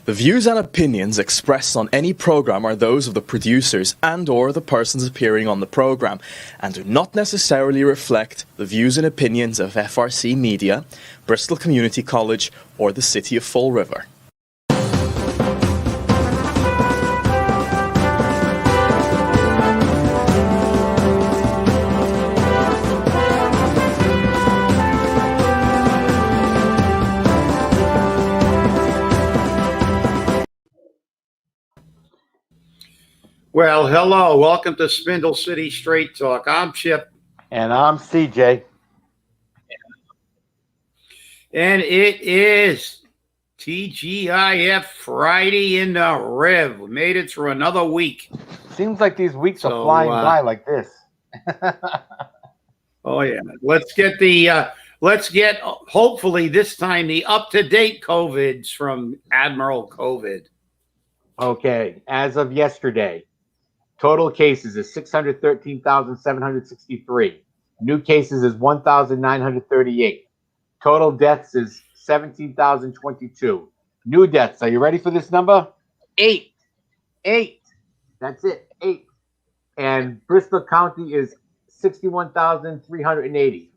The views and opinions expressed on any program are those of the producers and/or the persons appearing on the program and do not necessarily reflect the views and opinions of FRC Media, Bristol Community College, or the City of Fall River. Well, hello. Welcome to Spindle City Straight Talk. I'm Chip. And I'm CJ. And it is TGIF Friday in the Rev. We made it through another week. Seems like these weeks are flying by like this. Oh, yeah. Let's get hopefully this time the up-to-date COVIDs from Admiral COVID. Okay. As of yesterday, total cases is 613,763. New cases is 1,938. Total deaths is 17,022. New deaths. Are you ready for this number? 8. That's it. 8. And Bristol County is 61,380.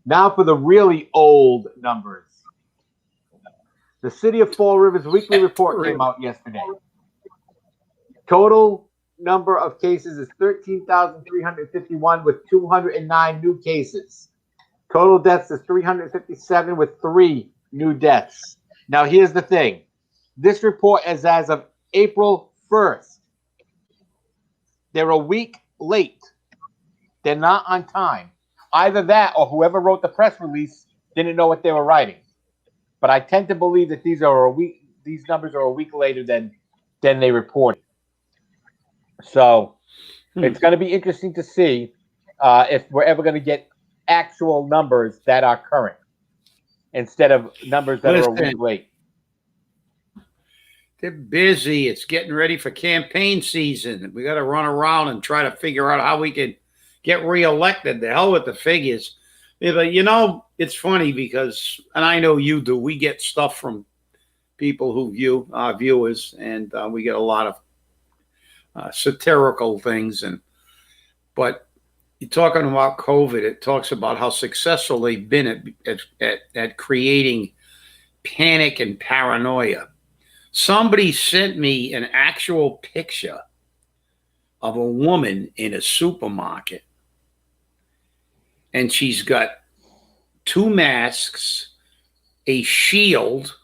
Now for the really old numbers. The City of Fall River's weekly report came out yesterday. Total number of cases is 13,351 with 209 new cases. Total deaths is 357 with 3 new deaths. Now, here's the thing. This report is as of April 1st. They're a week late. They're not on time. Either that or whoever wrote the press release didn't know what they were writing. But I tend to believe that these numbers are a week later than they reported. So it's going to be interesting to see if we're ever going to get actual numbers that are current instead of numbers that are a week late. They're busy. It's getting ready for campaign season. We got to run around and try to figure out how we can get reelected. The hell with the figures. Yeah, but, it's funny because, and I know you do, we get stuff from people who view our viewers, and we get a lot of satirical things, but you're talking about COVID. It talks about how successful they've been at creating panic and paranoia. Somebody sent me an actual picture of a woman in a supermarket, and she's got 2 masks, a shield,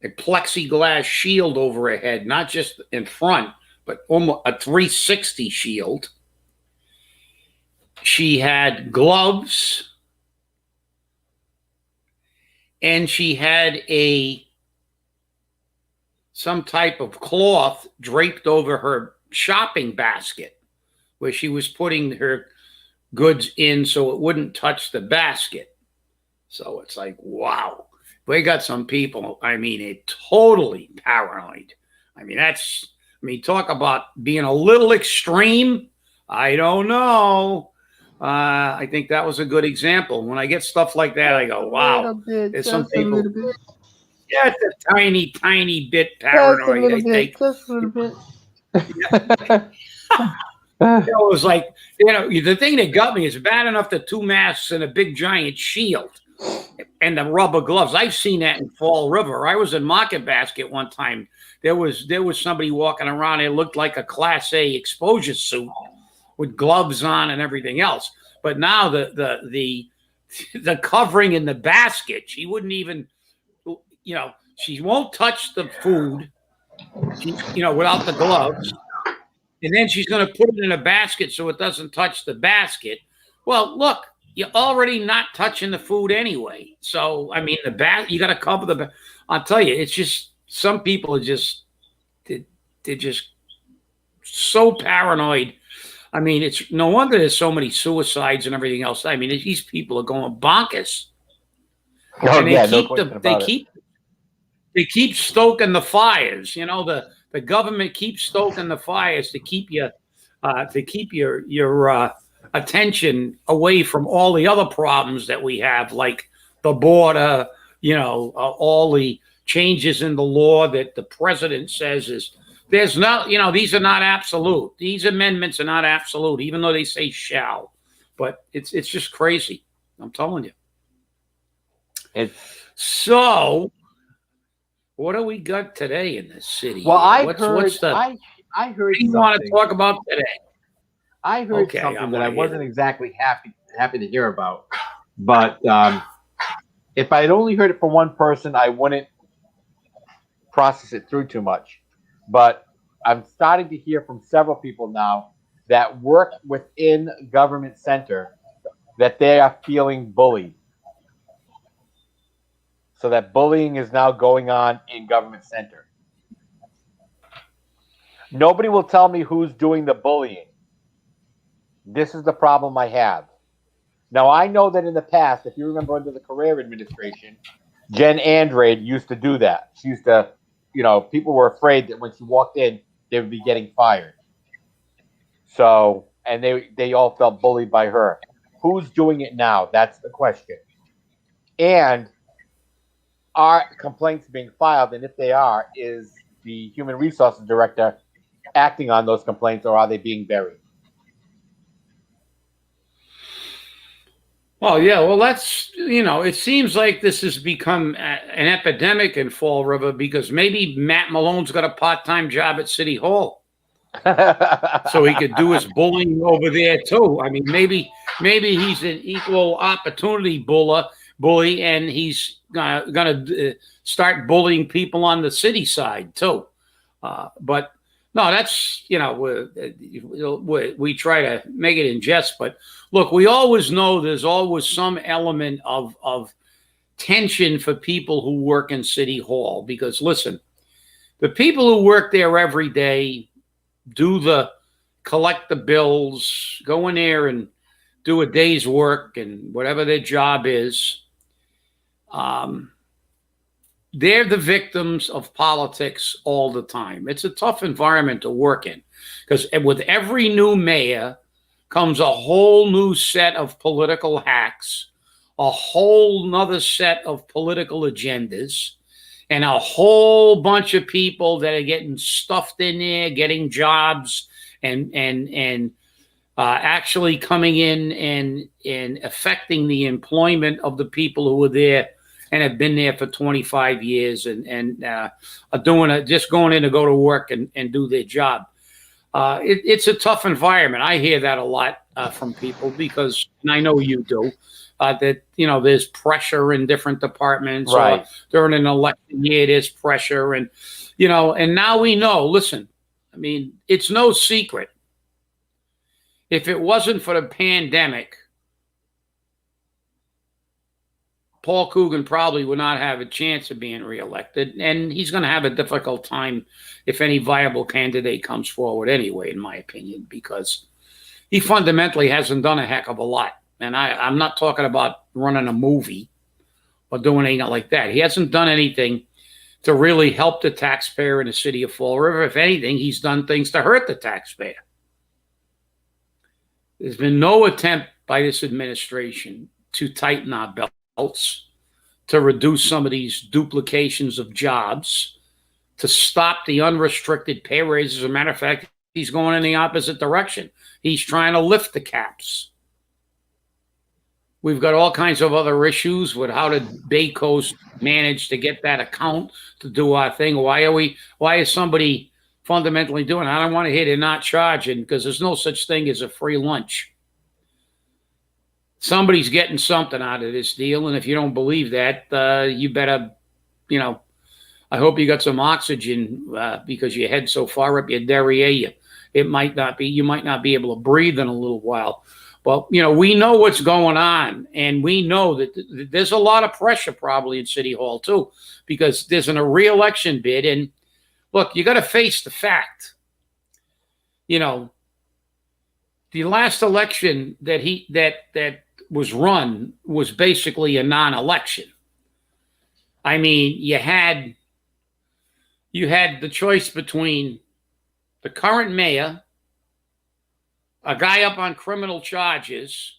a plexiglass shield over her head, not just in front, but almost a 360 shield. She had gloves, and she had some type of cloth draped over her shopping basket where she was putting her goods in so it wouldn't touch the basket. So it's like, wow. We got some people, totally paranoid. Talk about being a little extreme. I don't know. I think that was a good example. When I get stuff like that, I go, wow. There's some people. Yeah, it's a tiny, tiny bit paranoid, I think. Just a little bit. It was like, the thing that got me is bad enough the 2 masks and a big giant shield. And the rubber gloves. I've seen that in Fall River. I was in Market Basket one time. There was somebody walking around. It looked like a Class A exposure suit with gloves on and everything else. But now the covering in the basket, she wouldn't even, she won't touch the food, without the gloves. And then she's going to put it in a basket so it doesn't touch the basket. Well, look. You're already not touching the food anyway. So, you got to cover the I'll tell you, it's just, some people are just, they're just so paranoid. It's no wonder there's so many suicides and everything else. These people are going bonkers. Oh, and yeah, they keep stoking the fires. The government keeps stoking the fires to keep your attention away from all the other problems that we have, like the border, all the changes in the law that the president says there's no, these are not absolute. These amendments are not absolute, even though they say shall. But it's just crazy. I'm telling you. So, what do we got today in this city? Well, I What heard do you want to talk about today? I heard something that I wasn't exactly happy to hear about. But if I had only heard it from one person, I wouldn't process it through too much. But I'm starting to hear from several people now that work within government center that they are feeling bullied. So that bullying is now going on in government center. Nobody will tell me who's doing the bullying. This is the problem I have. Now, I know that in the past, if you remember under the Carrera administration, Jen Andrade used to do that. She used to, people were afraid that when she walked in, they would be getting fired. So, and they all felt bullied by her. Who's doing it now? That's the question. And are complaints being filed? And if they are, is the human resources director acting on those complaints, or are they being buried? Well, yeah. Well, that's, it seems like this has become an epidemic in Fall River because maybe Matt Malone's got a part-time job at City Hall. So he could do his bullying over there too. I mean, maybe he's an equal opportunity bully, and he's gonna start bullying people on the city side too. But no, that's we try to make it in jest. But look, we always know there's always some element of tension for people who work in City Hall because listen, the people who work there every day. Collect the bills, go in there and do a day's work and whatever their job is. They're the victims of politics all the time. It's a tough environment to work in because with every new mayor comes a whole new set of political hacks, a whole nother set of political agendas, and a whole bunch of people that are getting stuffed in there, getting jobs, and actually coming in and affecting the employment of the people who are there and have been there for 25 years and are just going in to go to work and do their job. It's a tough environment. I hear that a lot from people because, and I know you do. That there's pressure in different departments. Right. During an election year, there's pressure, and and now we know. Listen, I mean, it's no secret. If it wasn't for the pandemic, Paul Coogan probably would not have a chance of being reelected, and he's going to have a difficult time if any viable candidate comes forward anyway, in my opinion, because he fundamentally hasn't done a heck of a lot. And I'm not talking about running a movie or doing anything like that. He hasn't done anything to really help the taxpayer in the city of Fall River. If anything, he's done things to hurt the taxpayer. There's been no attempt by this administration to tighten our belts, to reduce some of these duplications of jobs, to stop the unrestricted pay raises. As a matter of fact, he's going in the opposite direction. He's trying to lift the caps. We've got all kinds of other issues with how did Bay Coast manage to get that account to do our thing. Why is somebody fundamentally doing it? I don't want to hear they're not charging because there's no such thing as a free lunch. Somebody's getting something out of this deal. And if you don't believe that, you better, I hope you got some oxygen because your head's so far up your derriere. You might not be able to breathe in a little while. Well, we know what's going on, and we know that there's a lot of pressure probably in City Hall, too, because there's a re-election bid. And look, you got to face the fact, the last election that was run was basically a non-election. I mean, you had the choice between the current mayor, a guy up on criminal charges,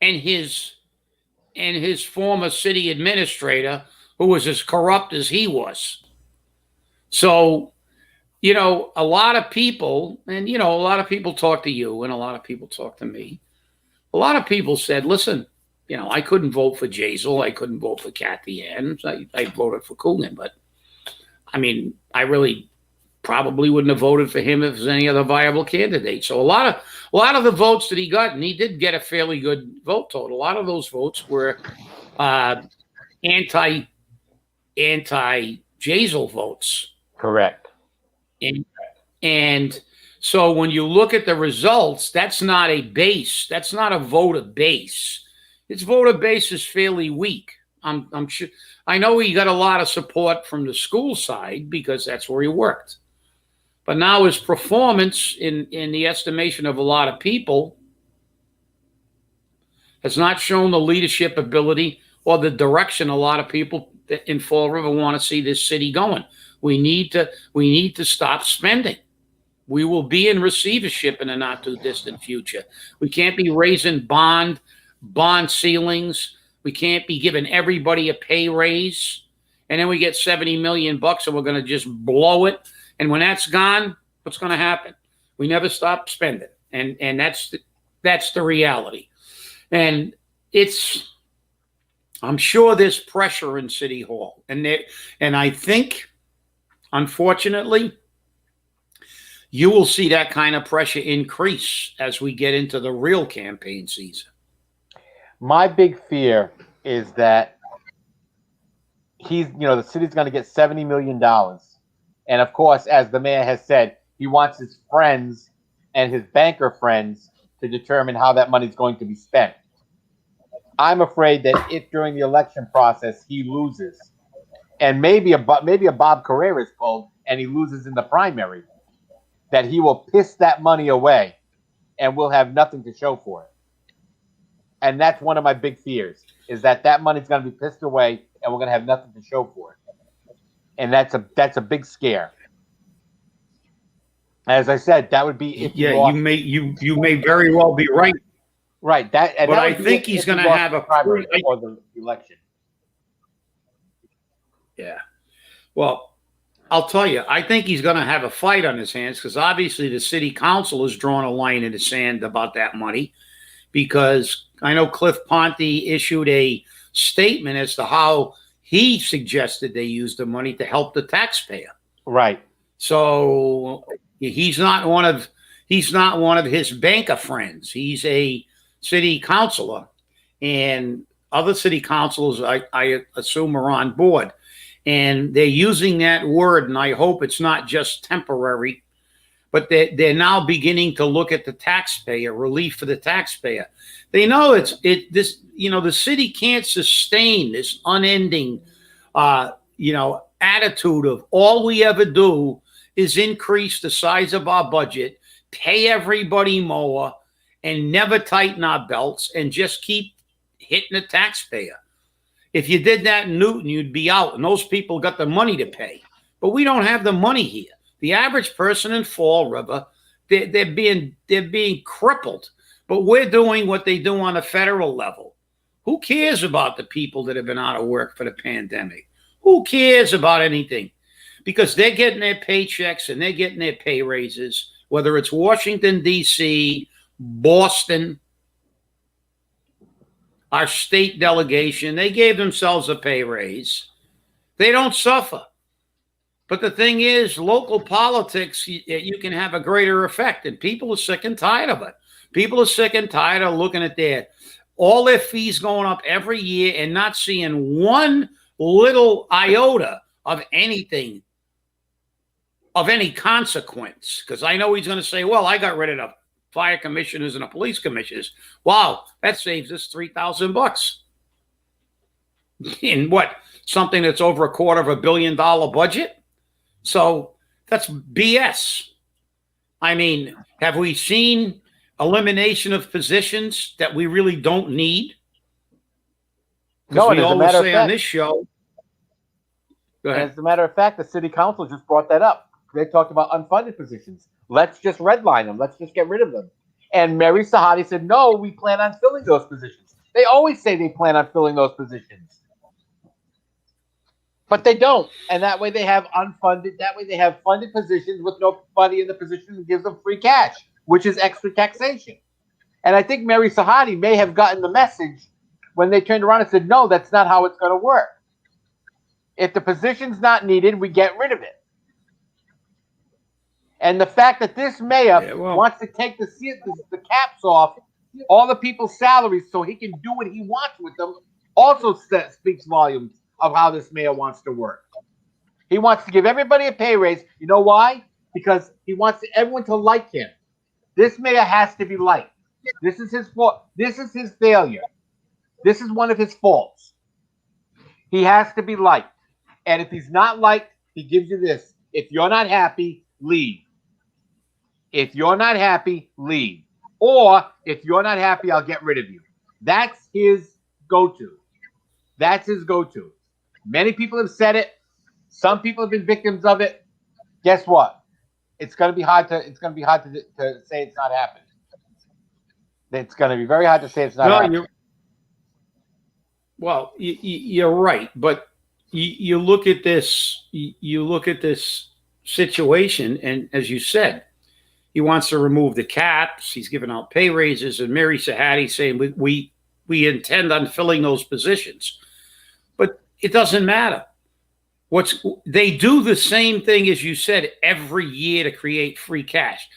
and his and his former city administrator, who was as corrupt as he was. So, a lot of people, and, a lot of people talk to you and a lot of people talk to me. A lot of people said, listen, I couldn't vote for Jazel. I couldn't vote for Kathy Ann. I voted for Coogan. But, I really probably wouldn't have voted for him if there's any other viable candidate. So a lot of the votes that he got, and he did get a fairly good vote total. A lot of those votes were anti Jazel votes. Correct. And so when you look at the results, that's not a base. That's not a voter base. Its voter base is fairly weak. I'm sure. I know he got a lot of support from the school side because that's where he worked. But now his performance, in the estimation of a lot of people, has not shown the leadership ability or the direction a lot of people in Fall River want to see this city going. We need to stop spending. We will be in receivership in the not too distant future. We can't be raising bond ceilings. We can't be giving everybody a pay raise, and then we get $70 million and we're going to just blow it. And when that's gone, what's going to happen? We never stop spending, and that's the reality. And I'm sure there's pressure in City Hall, and I think, unfortunately, you will see that kind of pressure increase as we get into the real campaign season. My big fear is that the city's going to get $70 million. And of course, as the mayor has said, he wants his friends and his banker friends to determine how that money is going to be spent. I'm afraid that if during the election process he loses, and maybe a Bob Carrera is pulled and he loses in the primary, that he will piss that money away and we'll have nothing to show for it. And that's one of my big fears, is that money's going to be pissed away and we're going to have nothing to show for it. And that's a big scare. As I said, that would be if you lost. You may very well be right. Right. But I think he's going to have a primary for the election. Yeah. Well, I'll tell you, I think he's going to have a fight on his hands because obviously the city council has drawn a line in the sand about that money, because I know Cliff Ponte issued a statement as to how he suggested they use the money to help the taxpayer. Right. So he's not one of his banker friends. He's a city councilor, and other city councilors, I assume, are on board. And they're using that word, and I hope it's not just temporary, but they're now beginning to look at the taxpayer, relief for the taxpayer. They know the city can't sustain this unending, attitude of all we ever do is increase the size of our budget, pay everybody more, and never tighten our belts and just keep hitting the taxpayer. If you did that in Newton, you'd be out, and those people got the money to pay. But we don't have the money here. The average person in Fall River, they're being crippled. But we're doing what they do on a federal level. Who cares about the people that have been out of work for the pandemic? Who cares about anything? Because they're getting their paychecks and they're getting their pay raises, whether it's Washington, D.C., Boston, our state delegation, they gave themselves a pay raise. They don't suffer. But the thing is, local politics, you can have a greater effect, and people are sick and tired of it. People are sick and tired of looking at all their fees going up every year and not seeing one little iota of anything of any consequence. Because I know he's going to say, well, I got rid of the fire commissioners and the police commissioners. Wow, that saves us $3,000 in what? Something that's over $250 million budget? So that's BS. I mean, have we seen elimination of positions that we really don't need? No, we always say on this show. Go ahead. As a matter of fact, the city council just brought that up. They talked about unfunded positions. Let's just redline them. Let's just get rid of them. And Mary Sahadi said, no, we plan on filling those positions. They always say they plan on filling those positions. But they don't. And that way they have unfunded, that way they have funded positions with nobody in the position who gives them free cash, which is extra taxation. And I think Mary Sahadi may have gotten the message when they turned around and said, no, that's not how it's going to work. If the position's not needed, we get rid of it. And the fact that this mayor wants to take the caps off all the people's salaries so he can do what he wants with them also speaks volumes of how this mayor wants to work. He wants to give everybody a pay raise. You know why? Because he wants everyone to like him. This mayor has to be liked. This is his fault. This is his failure. This is one of his faults. He has to be liked. And if he's not liked, he gives you this. If you're not happy, leave. If you're not happy, leave. Or if you're not happy, I'll get rid of you. That's his go-to. That's his go-to. Many people have said it. Some people have been victims of it. Guess what? It's going to be hard to say it's not happening. It's going to be very hard to say it's not happening. You're right, but you look at this. You look at this situation, and as you said, he wants to remove the caps. He's giving out pay raises, and Mary Sahadi saying we intend on filling those positions, but it doesn't matter. They do the same thing as you said every year to create free cash.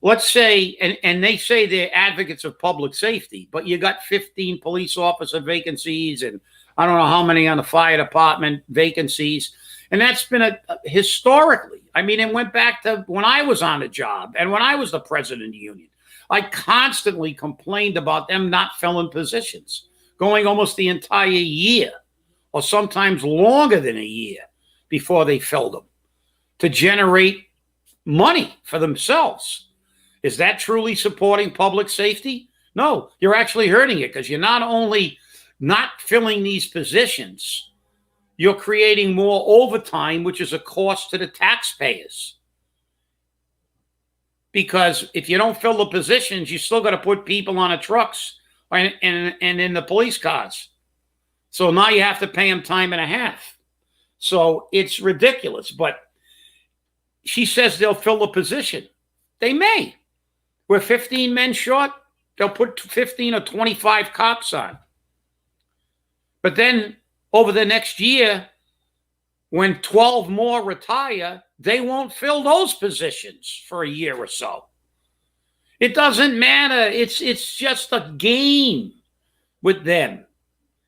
Let's say, and they say they're advocates of public safety, but you got 15 police officer vacancies, and I don't know how many on the fire department vacancies. And that's been historically, I mean, it went back to when I was on the job and when I was the president of the union. I constantly complained about them not filling positions, going almost the entire year or sometimes longer than a year before they filled them to generate money for themselves. Is that truly supporting public safety? No, you're actually hurting it because you're not only not filling these positions, you're creating more overtime, which is a cost to the taxpayers. Because if you don't fill the positions, you still got to put people on the trucks and in the police cars. So now you have to pay them time and a half. So it's ridiculous. But she says they'll fill the position. They may. We're 15 men short. They'll put 15 or 25 cops on. But then over the next year, when 12 more retire, they won't fill those positions for a year or so. It doesn't matter. It's just a game with them.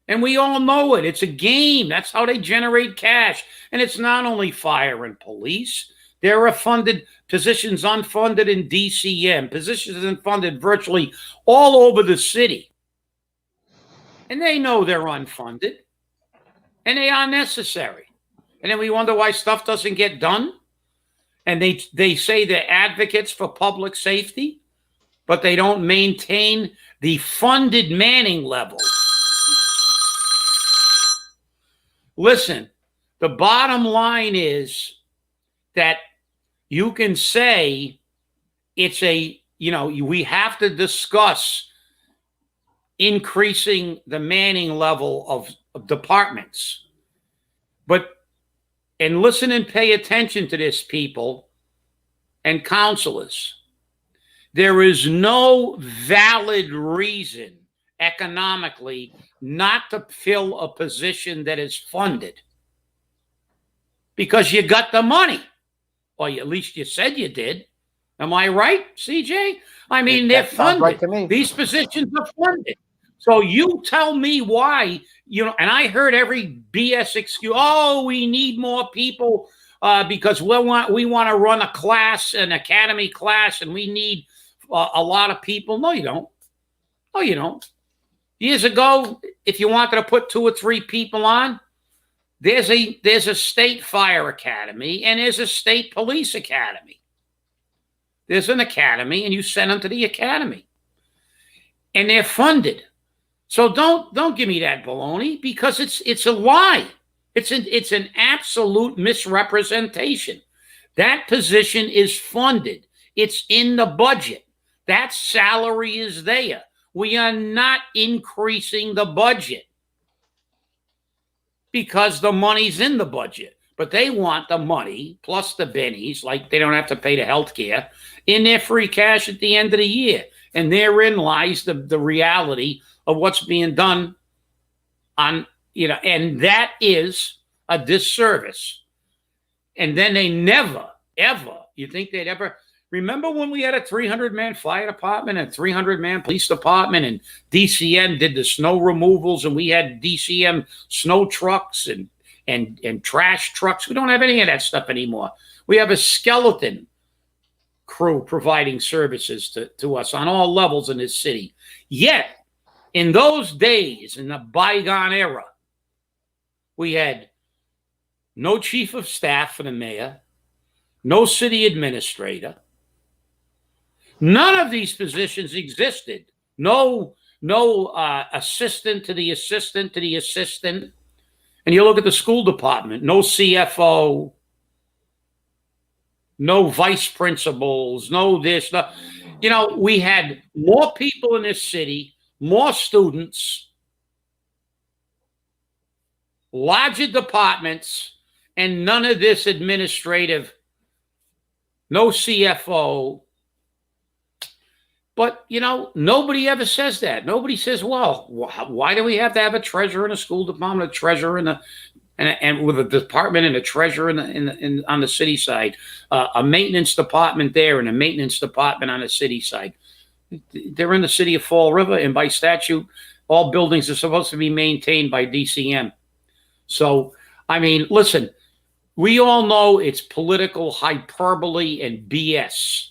And we all know it. It's a game. That's how they generate cash. And it's not only fire and police. There are funded positions unfunded in DCM, positions unfunded virtually all over the city. And they know they're unfunded. And they are necessary. And then we wonder why stuff doesn't get done. And they say they're advocates for public safety, but they don't maintain the funded manning level. Listen, the bottom line is that you can say we have to discuss increasing the manning level of departments. And listen and pay attention to this, people and counselors. There is no valid reason economically not to fill a position that is funded because you got the money, or at least you said you did. Am I right, CJ? I mean, they're funded. Right to me. These positions are funded. So you tell me why, and I heard every BS excuse. Oh, we need more people because we want to run a class, an academy class, and we need a lot of people. No, you don't. No, you don't. Years ago, if you wanted to put 2 or 3 people on, there's a state fire academy and there's a state police academy. There's an academy, and you send them to the academy, and they're funded. So don't give me that baloney because it's a lie. It's an absolute misrepresentation. That position is funded. It's in the budget. That salary is there. we are not increasing the budget because the money's in the budget. But they want the money plus the bennies, like they don't have to pay the health care, in their free cash at the end of the year. And therein lies the reality of what's being done on, and that is a disservice. And then they never, ever, you think they'd ever, remember when we had a 300-man fire department and 300-man police department, and DCM did the snow removals, and we had DCM snow trucks and trash trucks? We don't have any of that stuff anymore. We have a skeleton crew providing services to us on all levels in this city. Yet, in those days, in the bygone era, we had no chief of staff for the mayor, no city administrator. None of these positions existed. No assistant to the assistant to the assistant. And you look at the school department, no CFO, no vice principals, no this. No. We had more people in this city, more students, larger departments, and none of this administrative, no CFO. But, nobody ever says that. Nobody says, well, why do we have to have a treasurer in a school department, a treasurer and with a department and a treasurer on the city side, a maintenance department there and a maintenance department on the city side? They're in the city of Fall River, and by statute, all buildings are supposed to be maintained by DCM. So, listen, we all know it's political hyperbole and BS.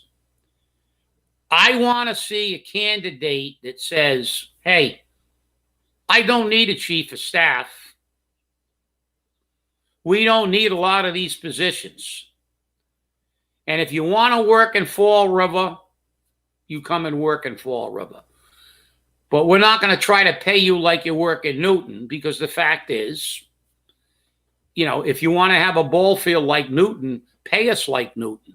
I want to see a candidate that says, hey, I don't need a chief of staff. We don't need a lot of these positions. And if you want to work in Fall River, you come and work in Fall River. But we're not going to try to pay you like you work in Newton, because the fact is, if you want to have a ball field like Newton, pay us like Newton.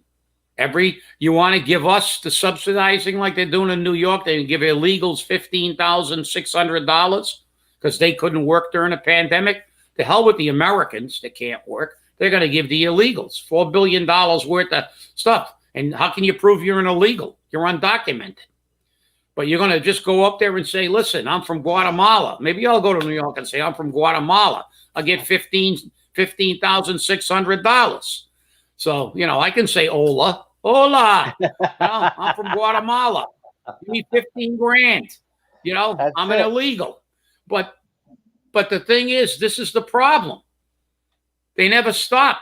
You want to give us the subsidizing like they're doing in New York? They give illegals $15,600 because they couldn't work during a pandemic. The hell with the Americans that can't work. They're going to give the illegals $4 billion worth of stuff. And how can you prove you're an illegal? You're undocumented. But you're going to just go up there and say, listen, I'm from Guatemala. Maybe I'll go to New York and say, I'm from Guatemala. I'll get $15,600. So, I can say, hola. I'm from Guatemala. Give me 15 grand. I'm an illegal. But the thing is, this is the problem. They never stop.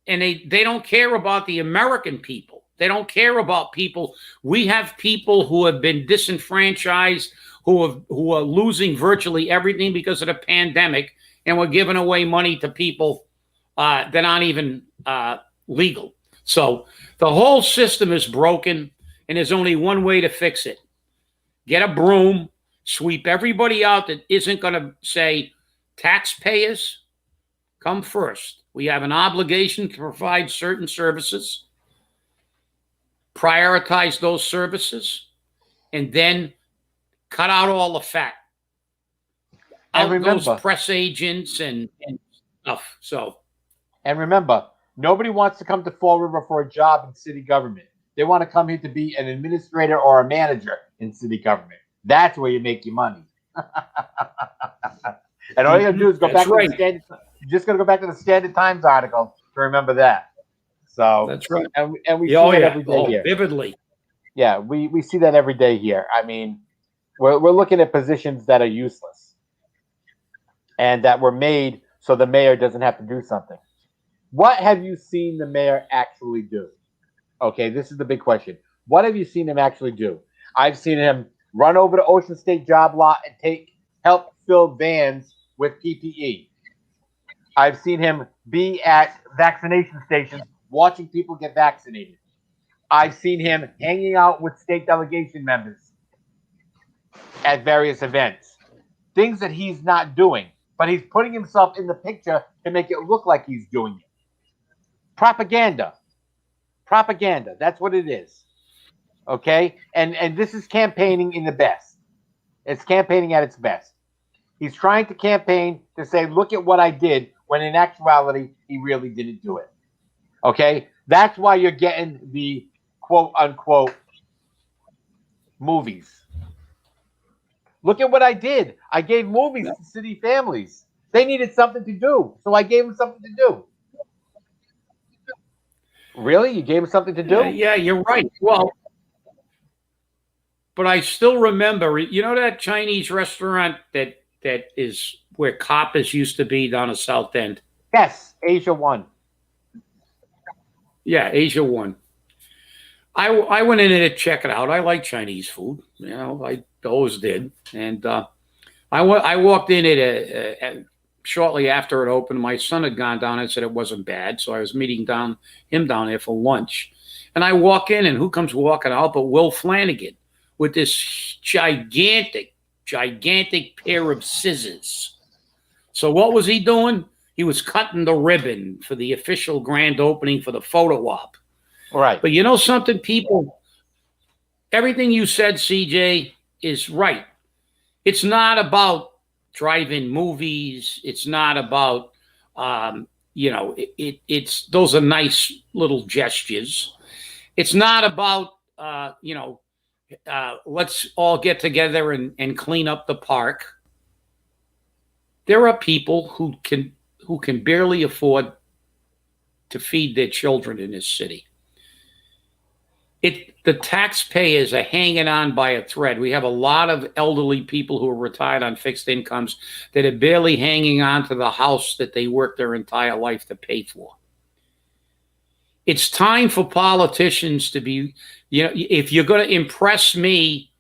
And they don't care about the American people. They don't care about people. We have people who have been disenfranchised, who are losing virtually everything because of the pandemic, and we're giving away money to people that aren't even legal. So the whole system is broken, and there's only one way to fix it. Get a broom, sweep everybody out that isn't going to say, taxpayers, come first. We have an obligation to provide certain services, prioritize those services, and then cut out all the fat. Out those press agents and stuff. And remember, nobody wants to come to Fall River for a job in city government. They want to come here to be an administrator or a manager in city government. That's where you make your money. And all you got to do is go back to the Standard. You're just going to go back to the Standard Times article to remember that. So that's right. And we see that every day here. Vividly. Yeah, we see that every day here. We're looking at positions that are useless and that were made so the mayor doesn't have to do something. What have you seen the mayor actually do? Okay, this is the big question. What have you seen him actually do? I've seen him run over to Ocean State job lot and help fill vans with PPE. I've seen him be at vaccination stations watching people get vaccinated. I've seen him hanging out with state delegation members at various events. Things that he's not doing, but he's putting himself in the picture to make it look like he's doing it. Propaganda. That's what it is. Okay? And this is campaigning in the best. It's campaigning at its best. He's trying to campaign to say, look at what I did, when in actuality, he really didn't do it. Okay? That's why you're getting the quote unquote movies. Look at what I did. I gave movies to city families. They needed something to do, so I gave them something to do. Really? You gave them something to do? Yeah, you're right. Well, but I still remember, you know, that Chinese restaurant that is where Coppers used to be down the South End? Yes, Asia One. Yeah, Asia One. I went in there to check it out. I like Chinese food. You know, I always did. And I walked in it shortly after it opened. My son had gone down and said it wasn't bad. So I was meeting him down there for lunch. And I walk in, and who comes walking out but Will Flanagan with this gigantic pair of scissors. So what was he doing? He was cutting the ribbon for the official grand opening for the photo op. Right. But you know something, people? Everything you said, CJ, is right. It's not about drive-in movies. It's not about, it's those are nice little gestures. It's not about, let's all get together and clean up the park. There are people who can barely afford to feed their children in this city. The taxpayers are hanging on by a thread. We have a lot of elderly people who are retired on fixed incomes that are barely hanging on to the house that they worked their entire life to pay for. It's time for politicians to be, if you're going to impress me,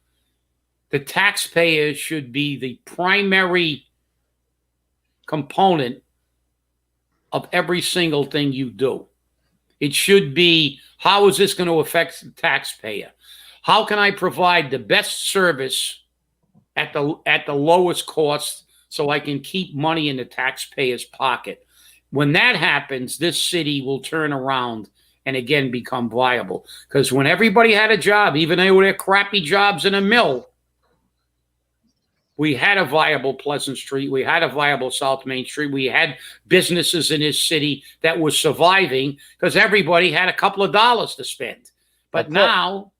the taxpayers should be the primary component of every single thing you do. It should be, how is this going to affect the taxpayer? How can I provide the best service at the lowest cost so I can keep money in the taxpayer's pocket? When that happens, this city will turn around and again become viable. Because when everybody had a job, even they were crappy jobs in a mill, we had a viable Pleasant Street. We had a viable South Main Street. We had businesses in this city that were surviving because everybody had a couple of dollars to spend. But That's now,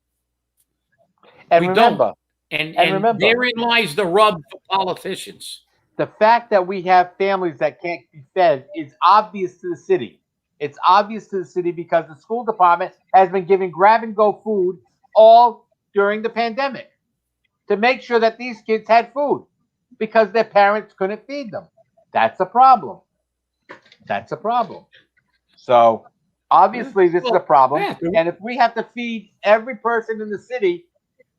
and we remember, don't. And remember, therein lies the rub for politicians. The fact that we have families that can't be fed is obvious to the city. It's obvious to the city because the school department has been giving grab-and-go food all during the pandemic to make sure that these kids had food because their parents couldn't feed them. That's a problem. That's a problem. So obviously this is a problem. And if we have to feed every person in the city,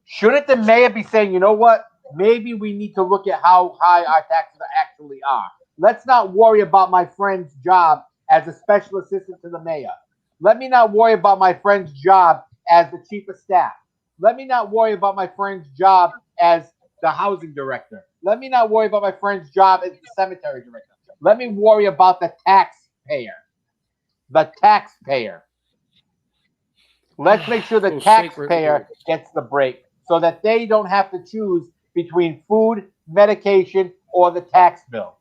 shouldn't the mayor be saying, you know what? Maybe we need to look at how high our taxes actually are. Let's not worry about my friend's job as a special assistant to the mayor. Let me not worry about my friend's job as the chief of staff. Let me not worry about my friend's job as the housing director. Let me not worry about my friend's job as the cemetery director. Let me worry about the taxpayer. The taxpayer. Let's make sure the taxpayer gets the break so that they don't have to choose between food, medication, or the tax bill.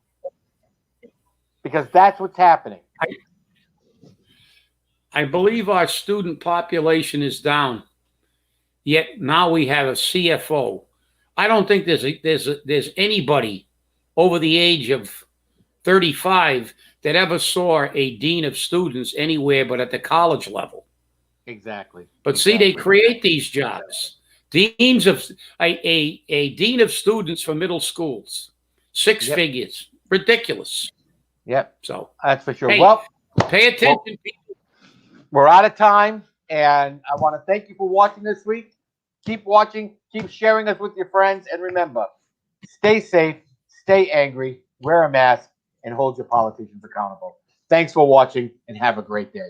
Because that's what's happening. I believe our student population is down. Yet now we have a CFO. I don't think there's anybody over the age of 35 that ever saw a dean of students anywhere but at the college level. Exactly. But see, they create these jobs. Deans of a dean of students for middle schools, six figures, ridiculous. Yep. So that's for sure. Hey, well, pay attention, people. We're out of time, and I want to thank you for watching this week. Keep watching, keep sharing us with your friends, and remember, stay safe, stay angry, wear a mask, and hold your politicians accountable. Thanks for watching, and have a great day.